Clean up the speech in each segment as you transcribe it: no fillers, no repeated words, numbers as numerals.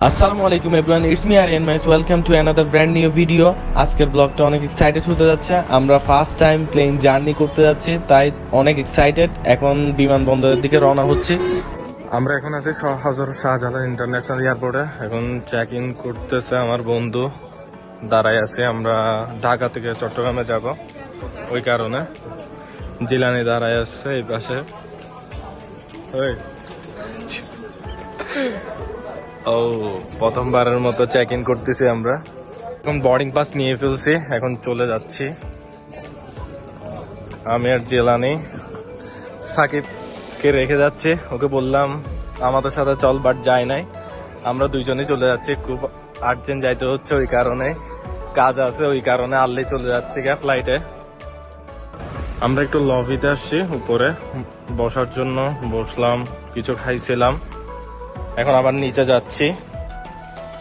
আসসালামু আলাইকুম everyone, it's me Aryan মাইস। Welcome to another brand new video. আজকের ব্লগটা অনেক এক্সাইটেড হতে যাচ্ছে। আমরা ফার্স্ট টাইম প্লেন জার্নি করতে যাচ্ছি, তাই অনেক এক্সাইটেড। এখন বিমানবন্দরের দিকে রওনা হচ্ছে। আমরা এখন আছি হযরত শাহজালাল ইন্টারন্যাশনাল এয়ারপোর্টে। এখন চেক ইন করতেছে আমার বন্ধু, দাঁড়াই আছে। আমরা ঢাকা থেকে চট্টগ্রামে যাব, ওই কারণে জিলানি দাঁড়াই আসছে এই পাশে। ও প্রথমবারের মতো চেক ইন করতেছি আমরা। এখন বোর্ডিং পাস নিয়ে ফেলছি, এখন চলে যাচ্ছি। আমি আর জেলানি সাকিবকে রেখে যাচ্ছি, ওকে বললাম আমাদের সাথে চল, বাট যায় নাই। আমরা দুইজনেই চলে যাচ্ছি, খুব আর্জেন্ট যাইতে হচ্ছে, ওই কারণে কাজ আছে, ওই কারণে আর্লি চলে যাচ্ছি ফ্লাইটে। আমরা একটু লবিতে আসছি, উপরে বসার জন্য বসলাম, কিছু খাইছিলাম। এখন আবার নিচে যাচ্ছি।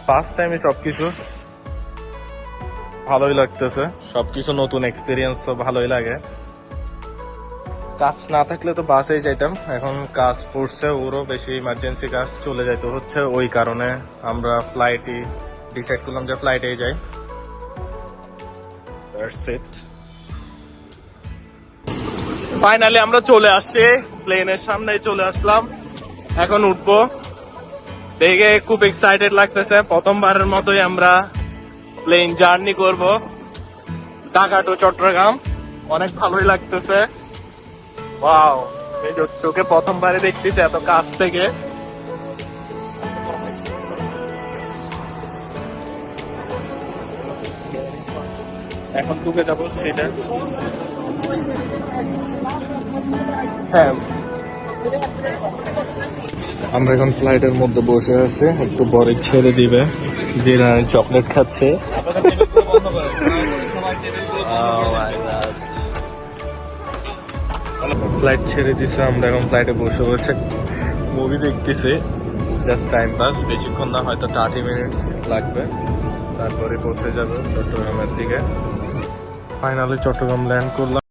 ফার্স্ট টাইমে সবকিছু ভালোই লাগতেছে, সবকিছু নতুন এক্সপিরিয়েন্স, তো ভালোই লাগে। কাজ না থাকলে তো বাসেই যাইতাম, এখন কাজ পড়ছে, ওরও বেশি ইমার্জেন্সি কাজ, চলে যাইতে হচ্ছে, ওই কারণে আমরা ফ্লাইটই ডিসাইড করলাম যে ফ্লাইটেই যাই। ফাইনালি আমরা চলে আসছি, প্লেনের সামনে চলে আসলাম। এখন উঠবো, দেখে খুব এক্সাইটেড লাগতেছে। প্রথমবারের মতোই আমরা প্লেন জার্নি করব ঢাকা টু চট্টগ্রাম, অনেক ভালোই লাগতেছে। ওয়াও, এই চোখে প্রথমবারে দেখতেছি এত কাছ থেকে। এখন ঢুকে যাবো সিটে। হ্যাঁ, আমরা এখন ফ্লাইটের মধ্যে বসে আছি, একটু পরে ছেড়ে দিবে। জিরানি চকলেট খাচ্ছে। ফ্লাইট ছেড়ে দিছে, আমরা এখন ফ্লাইটে বসে বসে মুভি দেখতেছি, জাস্ট টাইম পাস। বেশিক্ষণ না, হয়তো 30 মিনিটস লাগবে, তারপরে পৌঁছে যাবে চট্টগ্রামের দিকে। ফাইনালি চট্টগ্রাম ল্যান্ড করলাম।